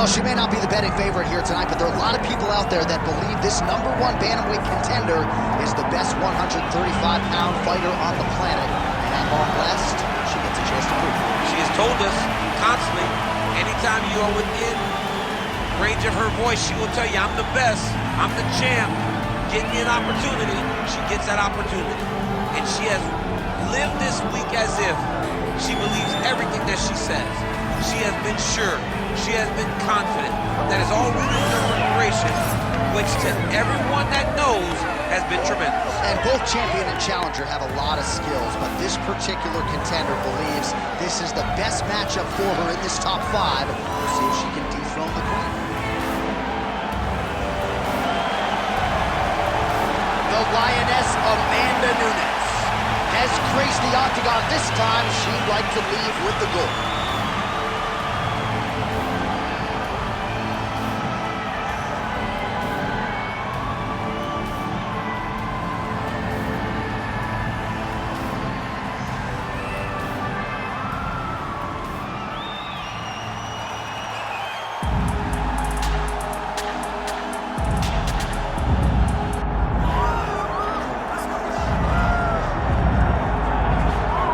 Well, she may not be the betting favorite here tonight, but there are a lot of people out there that believe this #1 bantamweight contender is the best 135-pound fighter on the planet. And at long last, she gets a chance to prove it. She has told us constantly, anytime you are within range of her voice, she will tell you, I'm the best, I'm the champ. Get me an opportunity, she gets that opportunity. And she has lived this week as if she believes everything that she says. She has been sure, she has been confident. That is all rooted in her preparation, which to everyone that knows has been tremendous. And both champion and challenger have a lot of skills, but this particular contender believes this is the best matchup for her in this top 5. We'll see if she can dethrone the queen. The Lioness Amanda Nunes has graced the octagon. This time, she'd like to leave with the gold.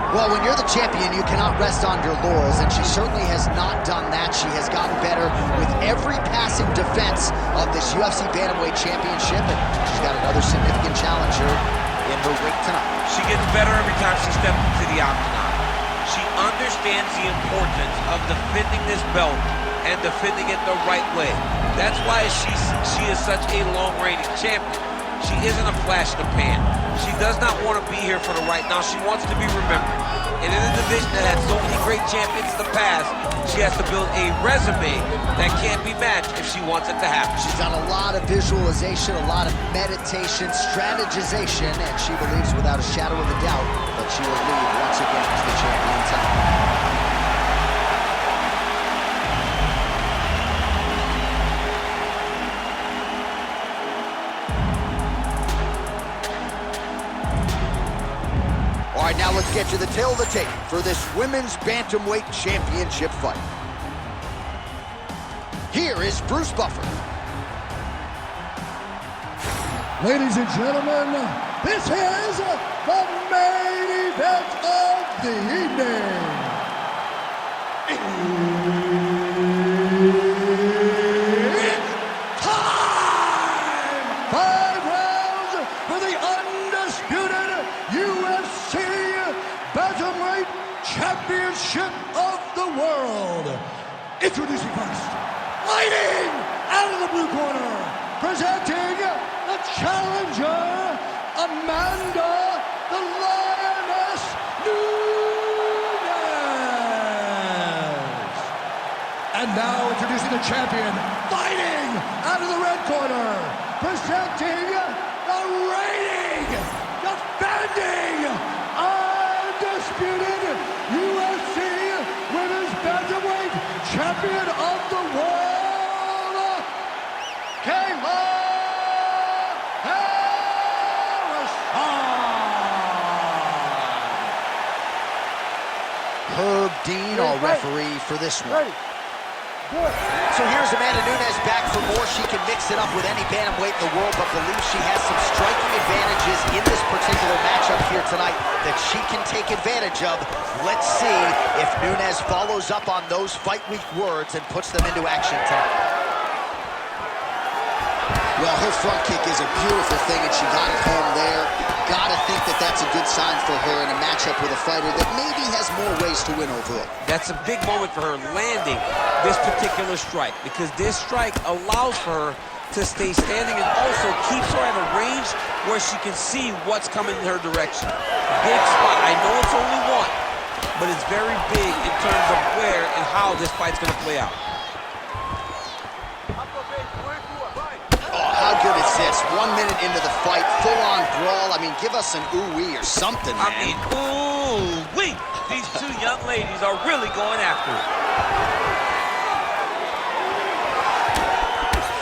Well, when you're the champion, you cannot rest on your laurels, and she certainly has not done that. She has gotten better with every passing defense of this UFC Bantamweight Championship, and she's got another significant challenger in her wake tonight. She gets better every time she steps into the octagon. She understands the importance of defending this belt and defending it the right way. That's why she is such a long-reigning champion. She isn't a flash in the pan. She does not want to be here for the right now. She wants to be remembered. And in a division that had so many great champions in the past, she has to build a resume that can't be matched if she wants it to happen. She's done a lot of visualization, a lot of meditation, strategization, and she believes without a shadow of a doubt that she will lead once again as the champion tonight. All right, now let's get to the tail of the tape for this women's bantamweight championship fight. Here is Bruce Buffer. Ladies and gentlemen, this is the main event of the evening. It's time! 5 rounds for the undisputed UFC Bantamweight Championship of the world. Introducing first, fighting out of the blue corner, presenting the challenger, Amanda the Lioness Nunes. And now introducing the champion, fighting out of the red corner, presenting the reigning, defending, undisputed UFC Women's Bantamweight Champion of the World, Kayla. Herb Dean, our referee for this one. So here's Amanda Nunes back for more. She can mix it up with any bantamweight in the world, but believes she has some striking advantages in this particular matchup here tonight that she can take advantage of. Let's see if Nunes follows up on those fight week words and puts them into action tonight. Well, her front kick is a beautiful thing, and she got it home there. Gotta think that that's a good sign for her in a matchup with a fighter that maybe has more ways to win overall. That's a big moment for her, landing this particular strike, because this strike allows for her to stay standing and also keeps her at a range where she can see what's coming in her direction. Big spot. I know it's only one, but it's very big in terms of where and how this fight's going to play out. How good is this? 1 minute into the fight, full-on brawl. I mean, give us an ooh-wee or something, man. I mean, ooh-wee. These two young ladies are really going after it.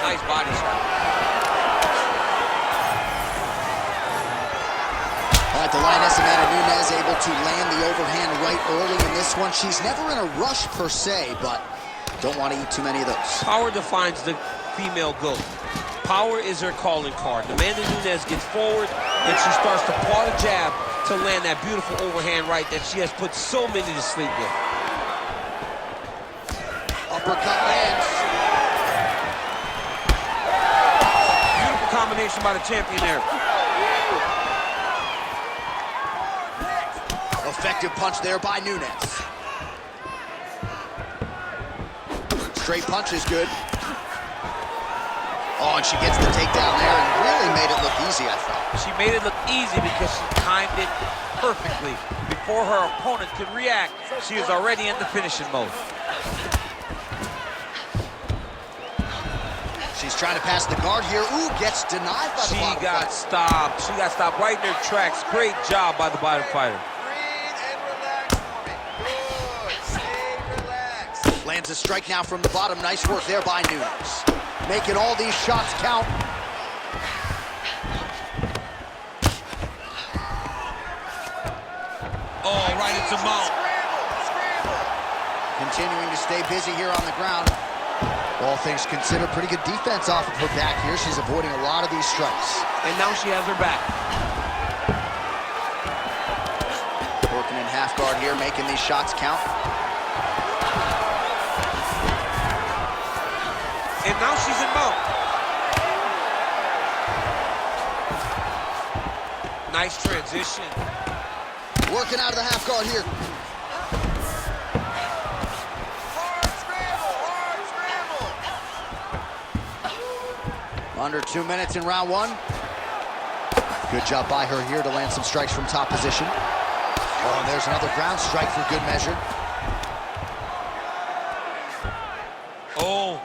Nice body shot. All right, the Lioness Amanda Nunes able to land the overhand right early in this one. She's never in a rush per se, but Don't want to eat too many of those. Power defines the female GOAT. Power is her calling card. Amanda Nunes gets forward, and she starts to paw the jab to land that beautiful overhand right that she has put so many to sleep with. Uppercut lands. Beautiful combination by the champion there. Effective punch there by Nunes. Straight punch is good. Oh, and she gets the takedown there and really made it look easy, I thought. She made it look easy because she timed it perfectly. Before her opponent could react, she was already in the finishing mode. She's trying to pass the guard here. Ooh, gets denied by the bottom fighter. She got stopped. She got stopped right in her tracks. Great job by the bottom fighter. Breathe and relax for me. Good. Stay relaxed. Lands a strike now from the bottom. Nice work there by Nunes. Making all these shots count. Oh, right into mount. Continuing to stay busy here on the ground. All things considered, pretty good defense off of her back here. She's avoiding a lot of these strikes. And now she has her back. Working in half guard here, making these shots count. And now she's in mount. Nice transition. Working out of the half guard here. Under 2 minutes in round one. Good job by her here to land some strikes from top position. Oh, and there's another ground strike for good measure. Oh.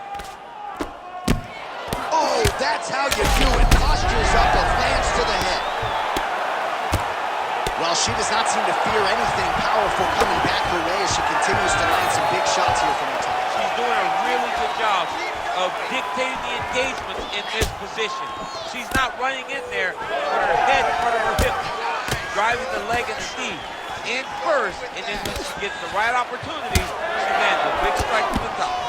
Oh, that's how you do it. Postures up, a lance to the head. Well, she does not seem to fear anything powerful coming back her way as she continues to land some big shots here from the top. She's doing a really good job of dictating the engagement in this position. She's not running in there with her head in front of her hip, driving the leg and the knee in first, and then when she gets the right opportunity, she lands a big strike to the top.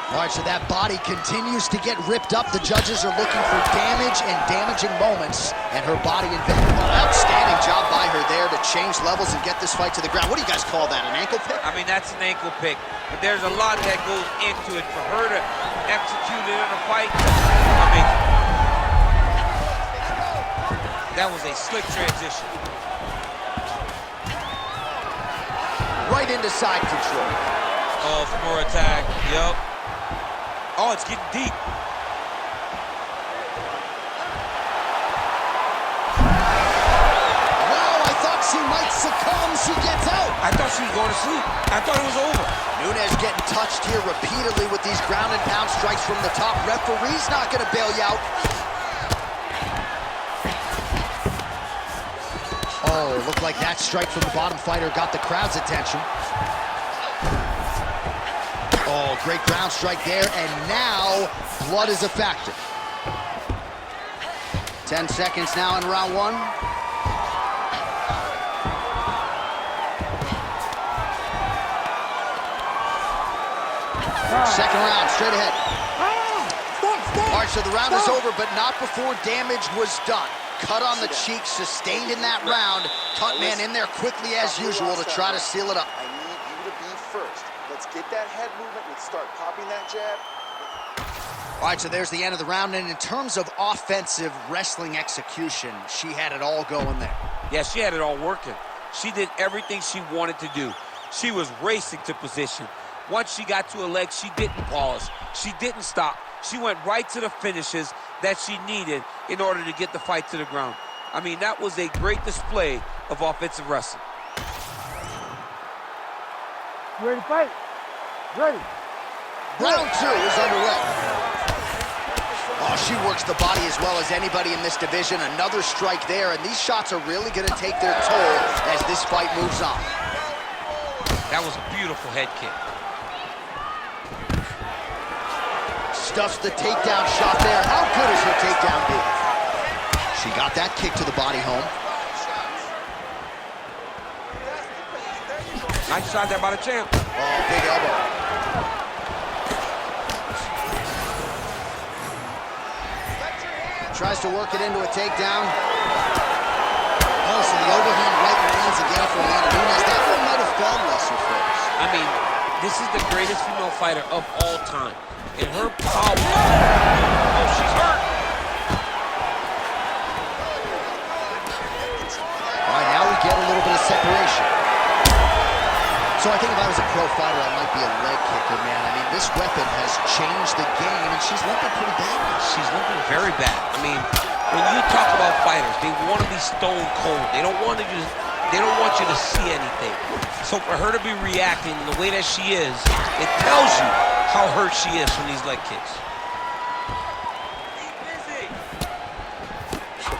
All right, so that body continues to get ripped up. The judges are looking for damage and damaging moments, and her body invented. Outstanding job by her there to change levels and get this fight to the ground. What do you guys call that, an ankle pick? I mean, that's an ankle pick, but there's a lot that goes into it. For her to execute it in a fight, I mean, that was a slick transition. Right into side control. Oh, for attack, yep. Oh, it's getting deep. Wow, I thought she might succumb. She gets out. I thought she was going to sleep. I thought it was over. Nunes getting touched here repeatedly with these ground and pound strikes from the top. Referee's not going to bail you out. Oh, looked like that strike from the bottom fighter got the crowd's attention. Oh, great ground strike there, and now blood is a factor. 10 seconds now in round one. Second round, straight ahead. All right, so the round is over, but not before damage was done. Cut on the cheek, sustained in that round. Cut man in there quickly as usual to try to seal it up. I need you to be first. Let's get that head movement. Let's start popping that jab. All right, so there's the end of the round. And in terms of offensive wrestling execution, she had it all going there. Yeah, she had it all working. She did everything she wanted to do. She was racing to position. Once she got to a leg, she didn't pause. She didn't stop. She went right to the finishes that she needed in order to get the fight to the ground. I mean, that was a great display of offensive wrestling. You ready to fight? Ready. Round two is underway. Oh, she works the body as well as anybody in this division. Another strike there, and these shots are really going to take their toll as this fight moves on. That was a beautiful head kick. Stuffs the takedown shot there. How good is her takedown be? She got that kick to the body home. Nice shot there by the champ. Oh, big elbow. Tries to work it into a takedown. Oh, so the overhand right lands again for Amanda Nunes. That one might have fell lesser first. I mean, this is the greatest female fighter of all time. And her power... Oh, she's hurt. All right, now we get a little bit of separation. So I think if I was a pro fighter, I might be a leg kicker, man. I mean, this weapon has changed the game, and she's limping pretty bad. She's limping very bad. I mean, when you talk about fighters, they want to be stone cold. They don't want you to see anything. So for her to be reacting the way that she is, it tells you how hurt she is from these leg kicks.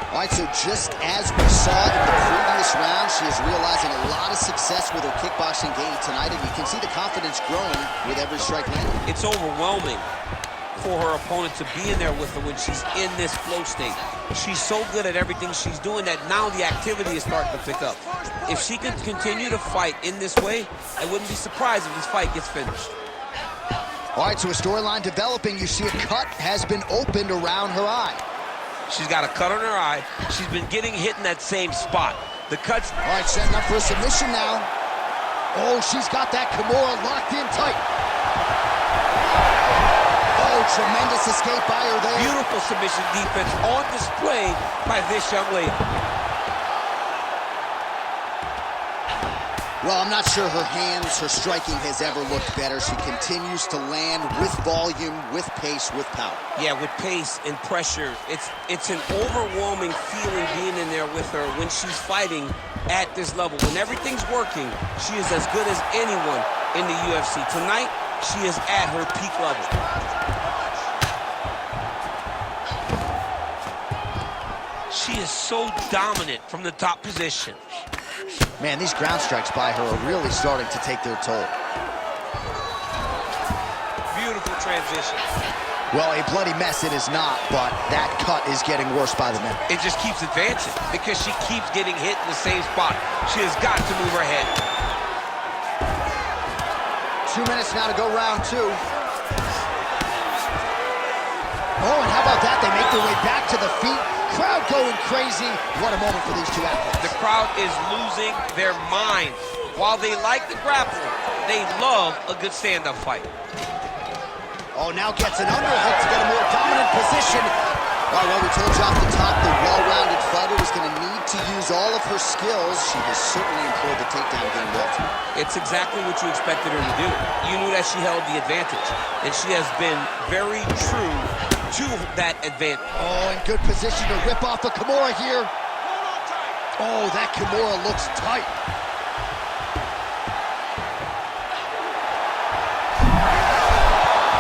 All right, so just as we saw in the previous round, she is realizing a lot of success with her kickboxing game tonight, and you can see the confidence growing with every strike landed. It's overwhelming for her opponent to be in there with her when she's in this flow state. She's so good at everything she's doing that now the activity is starting to pick up. If she can continue to fight in this way, I wouldn't be surprised if this fight gets finished. All right, so a storyline developing. You see a cut has been opened around her eye. She's got a cut on her eye. She's been getting hit in that same spot. The cuts... All right, setting up for a submission now. Oh, she's got that Kimura locked in tight. Oh, tremendous escape by her there. Beautiful submission defense on display by this young lady. Well, I'm not sure her hands, her striking has ever looked better. She continues to land with volume, with pace, with power. Yeah, with pace and pressure. It's an overwhelming feeling being in there with her when she's fighting at this level. When everything's working, she is as good as anyone in the UFC. Tonight, she is at her peak level. She is so dominant from the top position. Man, these ground strikes by her are really starting to take their toll. Beautiful transition. Well, a bloody mess it is not, but that cut is getting worse by the minute. It just keeps advancing because she keeps getting hit in the same spot. She has got to move her head. 2 minutes now to go round two. Oh, and how about that? They make their way back to the feet. Crowd going crazy. What a moment for these two athletes. The crowd is losing their minds. While they like the grappling, they love a good stand-up fight. Oh, now gets an underhook to get a more dominant position. All right, well, we told you off the top, the well-rounded fighter is going to need to use all of her skills. She has certainly employed the takedown game well. It's exactly what you expected her to do. You knew that she held the advantage, and she has been very true to that advantage. Oh, in good position to rip off a Kimura here. Oh, that Kimura looks tight.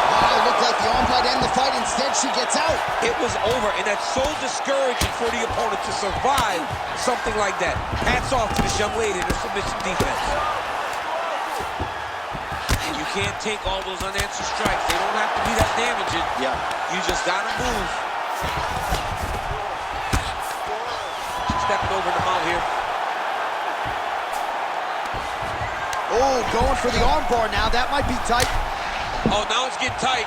Wow, looked like the arm might end the fight. Instead, she gets out. It was over, and that's so discouraging for the opponent to survive something like that. Hats off to this young lady and her submission defense. And you can't take all those unanswered strikes. They don't have to be that damaging. Yeah. You just gotta move. She's stepping over the mount here. Oh, going for the arm bar now. That might be tight. Oh, now it's getting tight.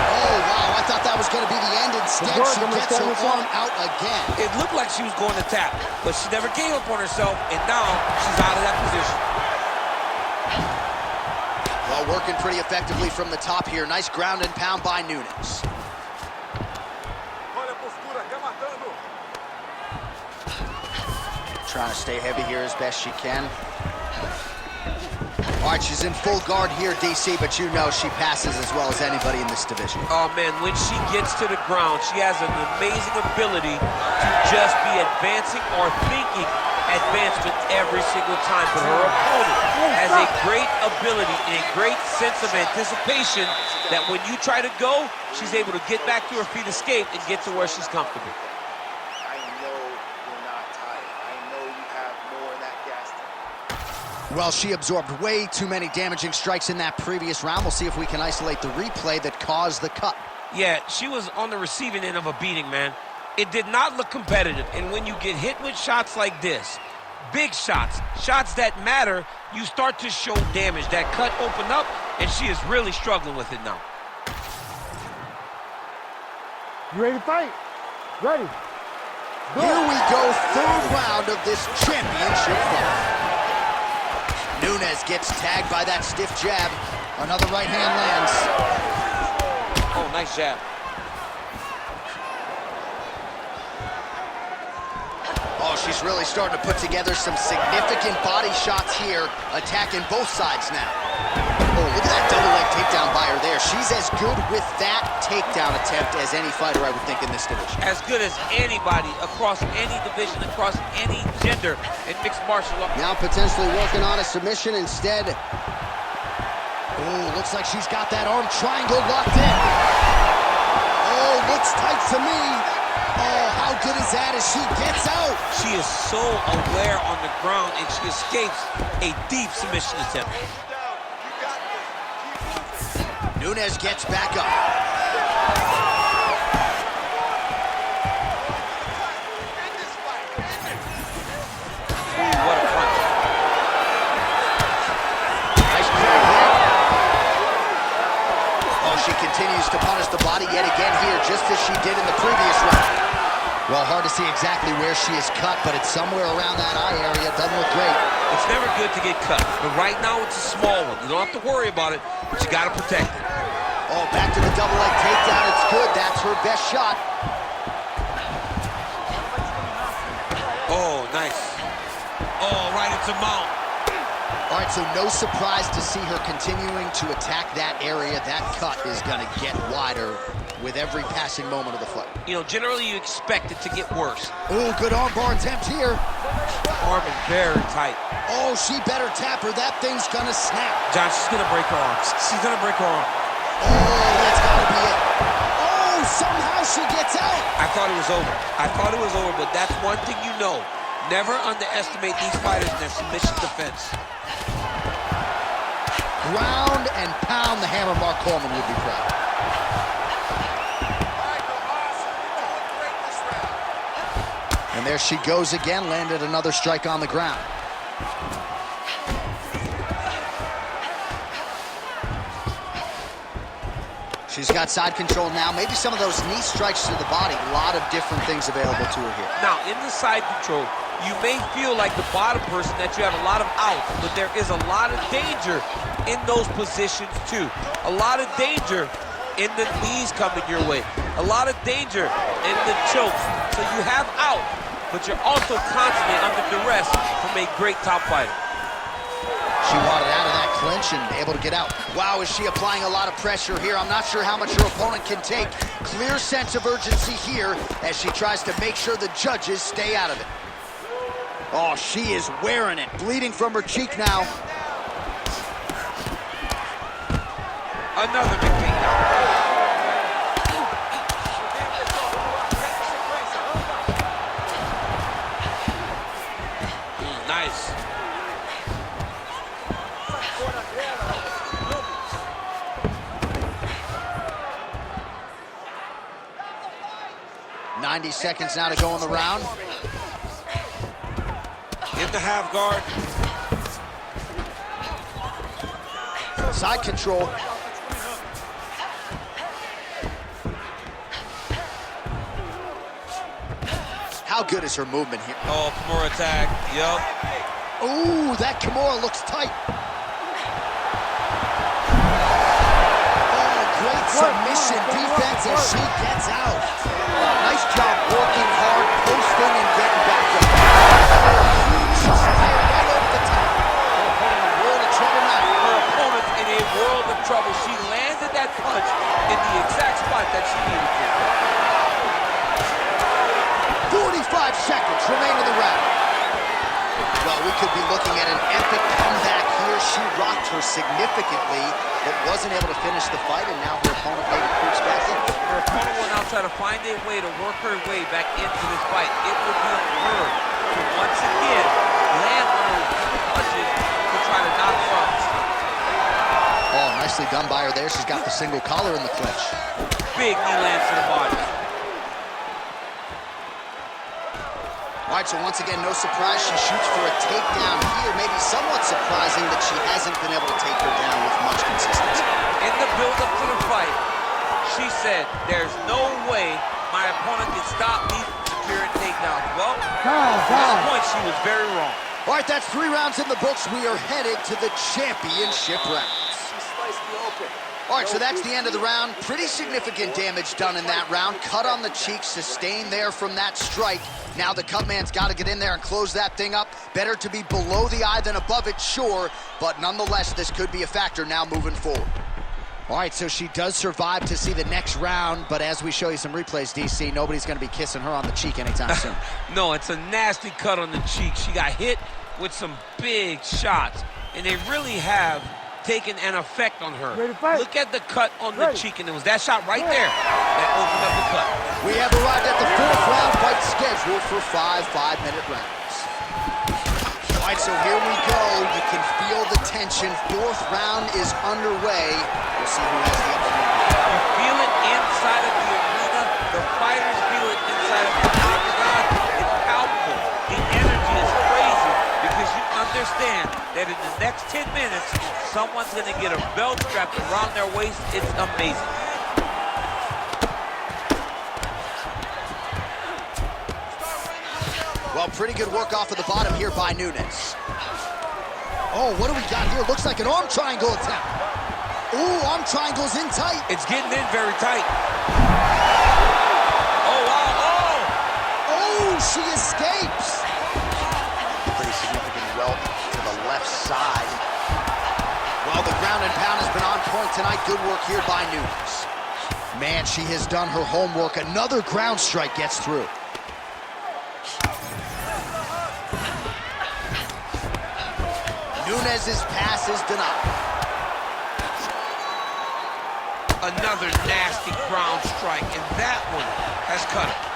Oh, wow. I thought that was going to be the end. Instead, she gets her arm out again. It looked like she was going to tap, but she never gave up on herself, and now she's out of that position. Well, working pretty effectively from the top here. Nice ground and pound by Nunes. Trying to stay heavy here as best she can. All right, she's in full guard here, DC, but you know she passes as well as anybody in this division. Oh, man, when she gets to the ground, she has an amazing ability to just be advancing or thinking advancement every single time. But her opponent has a great ability and a great sense of anticipation that when you try to go, she's able to get back to her feet, escape, and get to where she's comfortable. Well, she absorbed way too many damaging strikes in that previous round. We'll see if we can isolate the replay that caused the cut. Yeah, she was on the receiving end of a beating, man. It did not look competitive, and when you get hit with shots like this, big shots, shots that matter, you start to show damage. That cut opened up, and she is really struggling with it now. You ready to fight? Ready. Here we go, third round of this championship fight. Nunes gets tagged by that stiff jab. Another right hand lands. Oh, nice jab. Oh, she's really starting to put together some significant body shots here, attacking both sides now. Oh, look at that double leg takedown by her there. She's as good with that takedown attempt as any fighter, I would think, in this division. As good as anybody across any division, across any gender in mixed martial arts. Now potentially working on a submission instead. Oh, looks like she's got that arm triangle locked in. Oh, looks tight to me. Oh, how good is that as she gets out? She is so aware on the ground, and she escapes a deep submission attempt. Nunes gets back up. What a punch. Nice play here. Oh, she continues to punish the body yet again here, just as she did in the previous round. Well, hard to see exactly where she is cut, but it's somewhere around that eye area. Doesn't look great. It's never good to get cut, but right now it's a small one. You don't have to worry about it, but you got to protect it. Oh, back to the double leg takedown. It's good. That's her best shot. Oh, nice. Oh, right into mount. All right, so no surprise to see her continuing to attack that area. That cut is going to get wider with every passing moment of the fight. You know, generally you expect it to get worse. Oh, good armbar attempt here. Arm is very tight. Oh, she better tap her. That thing's going to snap. John, she's going to break her arm. She's going to break her arm. Oh, that's got to be it. Oh, somehow she gets out. I thought it was over. I thought it was over, but that's one thing you know. Never underestimate these fighters in their submission defense. Ground and pound. The hammer Mark Coleman would be proud. And there she goes again, landed another strike on the ground. She's got side control now. Maybe some of those knee strikes to the body. A lot of different things available to her here. Now, in the side control, you may feel like the bottom person that you have a lot of outs, but there is a lot of danger in those positions too. A lot of danger in the knees coming your way. A lot of danger in the chokes. So you have out, but you're also constantly under duress from a great top fighter. She wanted out of that clinch and able to get out. Wow, is she applying a lot of pressure here? I'm not sure how much her opponent can take. Clear sense of urgency here as she tries to make sure the judges stay out of it. Oh, she is wearing it. Bleeding from her cheek now. Another big takedown. Nice. .90 seconds now to go in the round. In the half guard. Side control. How good is her movement here? Oh, Kimura attack. Yup. Ooh, that Kimura looks tight. Oh, great submission defense as she gets out. Nice job working hard, posting and getting back up. She's fired right over the top. Her opponent in a world of trouble now. Her opponent in a world of trouble. She landed that punch in the exact spot that she needed to. 45 seconds remain in the round. Well, we could be looking at an epic comeback here. She rocked her significantly, but wasn't able to finish the fight, and now her opponent maybe creeps back in. Her opponent will now try to find a way to work her way back into this fight. It will be on her to once again land one of those punches to try to knock her out. Oh, nicely done by her there. She's got the single collar in the clinch. Big knee lands to the body. All right, so once again, no surprise, she shoots for a takedown here. Maybe somewhat surprising that she hasn't been able to take her down with much consistency. In the build-up to the fight, she said, there's no way my opponent can stop me from securing takedowns. Well, at this point, she was very wrong. All right, that's 3 rounds in the books. We are headed to the championship rounds. She sliced me open. All right, so that's the end of the round. Pretty significant damage done in that round. Cut on the cheek, sustained there from that strike. Now the cut man's got to get in there and close that thing up. Better to be below the eye than above it, sure. But nonetheless, this could be a factor now moving forward. All right, so she does survive to see the next round. But as we show you some replays, DC, nobody's going to be kissing her on the cheek anytime soon. No, it's a nasty cut on the cheek. She got hit with some big shots. And they really have taken an effect on her. Look at the cut on the cheek, and it was that shot right there that opened up the cut. We have arrived at the 4th round fight scheduled for 5 5-minute rounds. All right, so here we go. You can feel the tension. 4th round is underway. We'll see who has the upper hand. You feel it inside of the arena. The fighters feel it inside of the octagon. It's palpable. The energy is crazy because you understand that in the next 10 minutes, someone's going to get a belt strapped around their waist. It's amazing. Well, pretty good work off of the bottom here by Nunes. Oh, what do we got here? Looks like an arm triangle attack. Ooh, arm triangle's in tight. It's getting in very tight. Oh, wow, oh! Oh, she escapes. Pretty significant welt to the left side. Well, the ground and pound has been on point tonight. Good work here by Nunes. Man, she has done her homework. Another ground strike gets through. Nunes' pass is denied. Another nasty ground strike, and that one has cut her.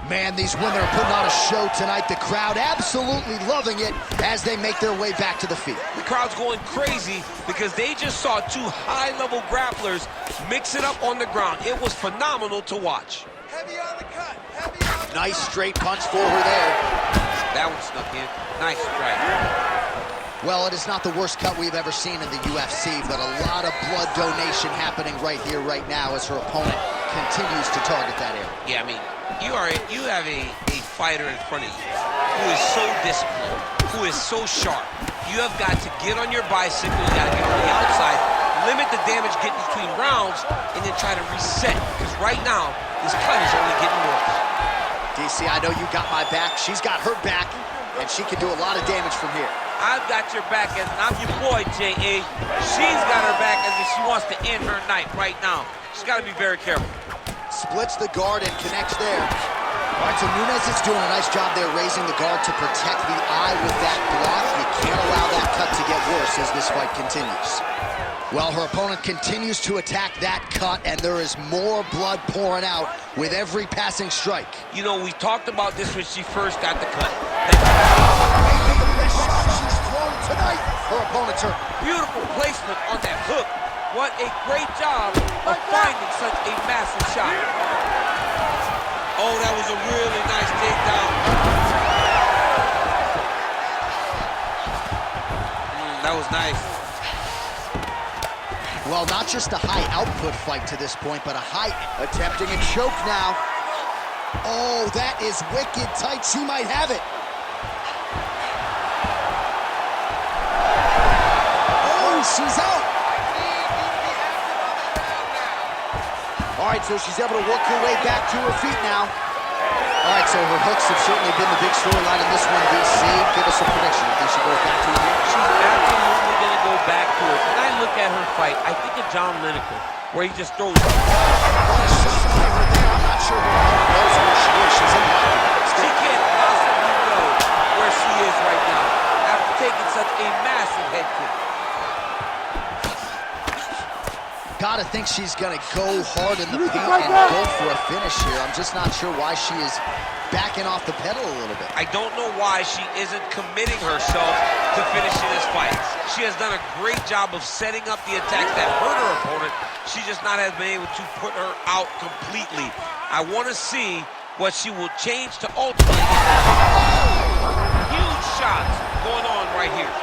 Man, these women are putting on a show tonight. The crowd absolutely loving it as they make their way back to the feet. The crowd's going crazy because they just saw 2 high-level grapplers mix it up on the ground. It was phenomenal to watch. Heavy on the cut. Heavy on the Nice straight punch for her there. That one snuck in. Nice strike. Well, it is not the worst cut we've ever seen in the UFC, but a lot of blood donation happening right here, right now, as her opponent continues to target that area. Yeah, I mean, you have a fighter in front of you who is so disciplined, who is so sharp. You have got to get on your bicycle, you got to get on the outside, limit the damage getting between rounds, and then try to reset. Because right now, this cut is only getting worse. DC, I know you got my back. She's got her back, and she can do a lot of damage from here. I've got your back, and I'm your boy, J.A. She's got her back as if she wants to end her night right now. She's got to be very careful. Splits the guard and connects there. All right, so Nunes is doing a nice job there, raising the guard to protect the eye with that block. You can't allow that cut to get worse as this fight continues. Well, her opponent continues to attack that cut, and there is more blood pouring out with every passing strike. You know, we talked about this when she first got the cut. Maybe the best shot she's thrown tonight. Her opponent's hurt. Beautiful placement on that hook. What a great job of finding such a massive shot. Oh, that was a really nice takedown. That was nice. Well, not just a high output fight to this point, but a high attempting a choke now. Oh, that is wicked tight. She might have it. Oh, she's out. All right, so she's able to work her way back to her feet now. All right, so her hooks have certainly been the big storyline in this one, DC. Give us a prediction. You think she goes back to it here? She's absolutely going to go back to it. When I look at her fight, I think of John Lineker, where he just throws. What a shot by her there. I'm not sure her opponent knows where she is. She's in the She can't possibly know where she is right now after taking such a massive head kick. Got gotta think she's gonna go hard in the paint and go for a finish here. I'm just not sure why she is backing off the pedal a little bit. I don't know why she isn't committing herself to finishing this fight. She has done a great job of setting up the attacks that hurt her opponent. She just not has been able to put her out completely. I want to see what she will change to ultimately. Huge shots going on right here.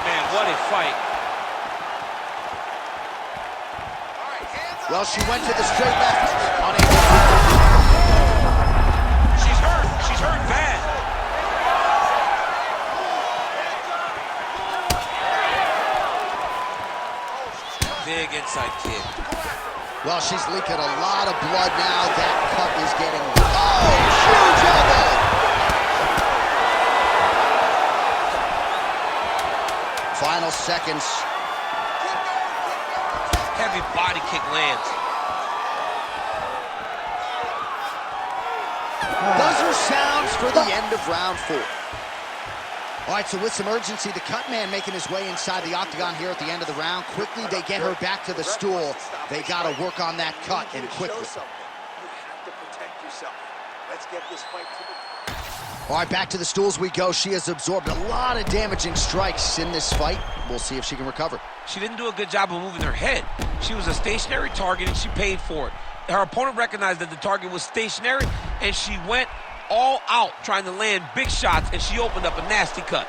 Man, what a fight. Well, she went to the straight left. Unable to... She's hurt. She's hurt bad. Big inside kick. Well, she's leaking a lot of blood now. That cut is getting... Oh, huge elbow! Final seconds. Heavy body kick lands. Buzzer sounds for the end of round 4. All right, so with some urgency, the cut man making his way inside the octagon here at the end of the round. Quickly, they get her back to the stool. They got to work on that cut, and quickly. You have to protect yourself. Let's get this fight to the... All right, back to the stools we go. She has absorbed a lot of damaging strikes in this fight. We'll see if she can recover. She didn't do a good job of moving her head. She was a stationary target, and she paid for it. Her opponent recognized that the target was stationary, and she went all out trying to land big shots, and she opened up a nasty cut.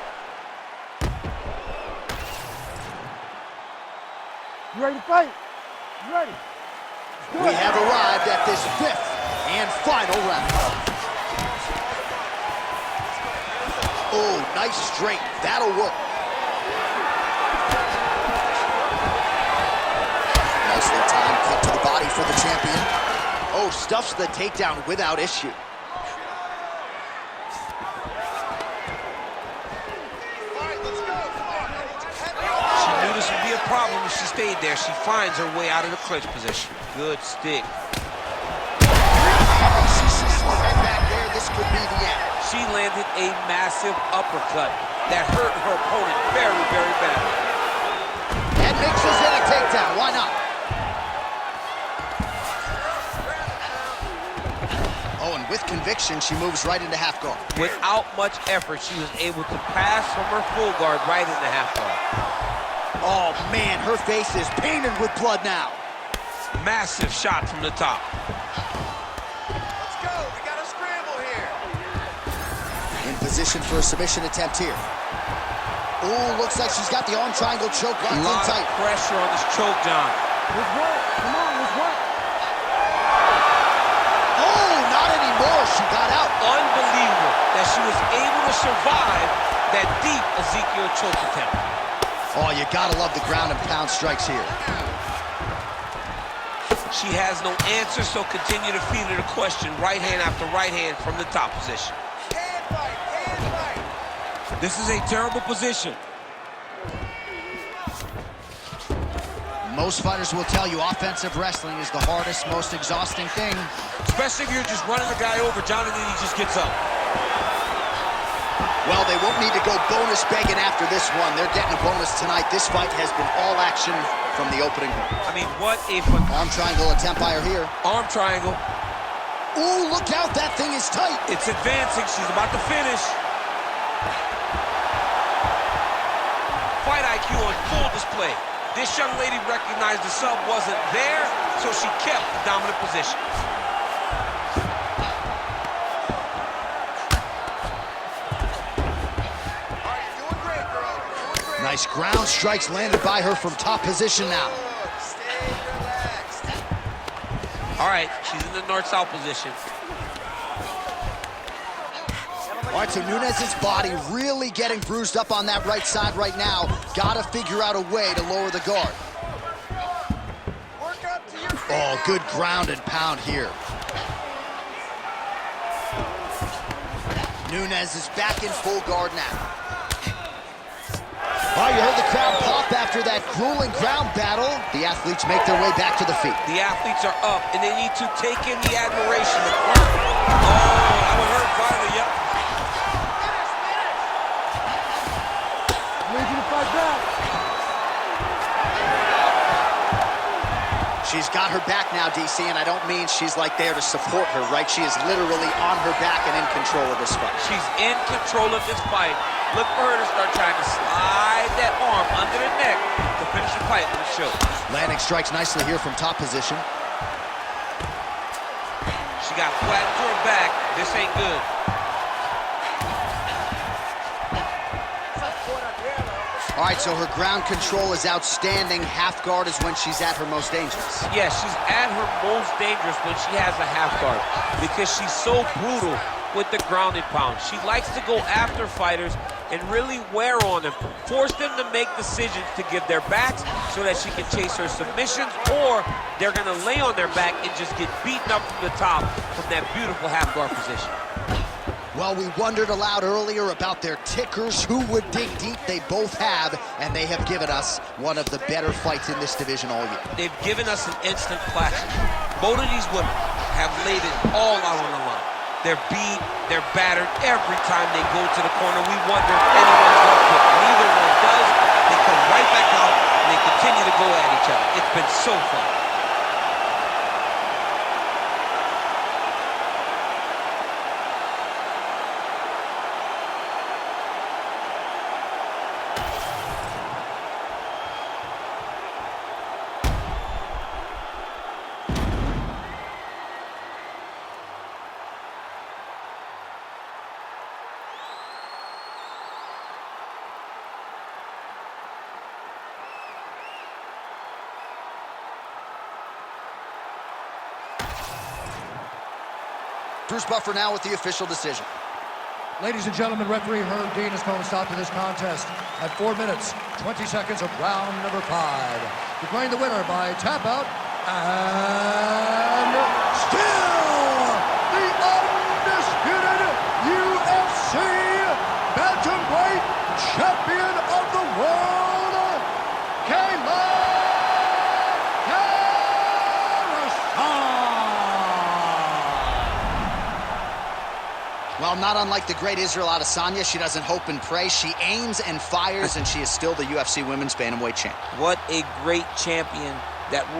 You ready to fight? You ready? We have arrived at this 5th and final round. Oh, nice straight. That'll work. Nicely timed cut to the body for the champion. Oh, stuffs the takedown without issue. Problem if she stayed there. She finds her way out of the clinch position. Good stick. She sees right back there. This could be the end. She landed a massive uppercut that hurt her opponent very, very badly. And mixes in a takedown. Why not? Oh, and with conviction, she moves right into half guard. Without much effort, she was able to pass from her full guard right into half guard. Oh, man, her face is painted with blood now. Massive shot from the top. Let's go. We got a scramble here. In position for a submission attempt here. Ooh, looks like she's got the arm triangle choke locked in tight. Pressure on this choke, John. Let's work. Come on, let's work. Oh, not anymore. She got out. Unbelievable that she was able to survive that deep Ezekiel choke attempt. Oh, you gotta love the ground and pound strikes here. She has no answer, so continue to feed her the question, right hand after right hand from the top position. Hand fight, hand fight. This is a terrible position. Most fighters will tell you offensive wrestling is the hardest, most exhausting thing. Especially if you're just running the guy over, John, and then he just gets up. Well, they won't need to go bonus begging after this one. They're getting a bonus tonight. This fight has been all action from the opening. I mean, what a fun arm triangle attempt by her here. Arm triangle. Ooh, look out. That thing is tight. It's advancing. She's about to finish. Fight IQ on full display. This young lady recognized the sub wasn't there, so she kept the dominant position. Nice ground strikes landed by her from top position now. Stay relaxed. All right, she's in the north-south position. All right, so Nunes' body really getting bruised up on that right side right now. Gotta figure out a way to lower the guard. Work up to your feet. Oh, good ground and pound here. Nunes is back in full guard now. Oh, you heard the crowd pop after that grueling ground battle. The athletes make their way back to the feet. The athletes are up, and they need to take in the admiration. Oh, that would hurt finally, yep. I need you to fight back. DC, and I don't mean she's like there to support her, right? She is literally on her back and in control of this fight. She's in control of this fight. Look for her to start trying to slide that arm under the neck to finish the fight with a show. Landing strikes nicely here from top position. She got flat to her back. This ain't good. All right, so her ground control is outstanding. Half guard is when she's at her most dangerous. Yeah, she's at her most dangerous when she has a half guard because she's so brutal with the ground and pound. She likes to go after fighters and really wear on them, force them to make decisions to give their backs so that she can chase her submissions, or they're gonna lay on their back and just get beaten up from the top from that beautiful half guard position. Well, we wondered aloud earlier about their tickers. Who would dig deep? They both have, and they have given us one of the better fights in this division all year. They've given us an instant classic. Both of these women have laid it all out on the line. They're beat, they're battered every time they go to the corner. We wonder if anyone's going to quit. Neither one does. They come right back out, and they continue to go at each other. It's been so fun. Bruce Buffer now with the official decision. Ladies and gentlemen, referee Herb Dean has called a stop to this contest at 4 minutes, 20 seconds of round number 5. Declaring the winner by tap out, and still the undisputed UFC bantamweight champion of the world, Kayla. Well, not unlike the great Israel Adesanya, she doesn't hope and pray. She aims and fires, and she is still the UFC Women's Bantamweight champ. What a great champion that rules.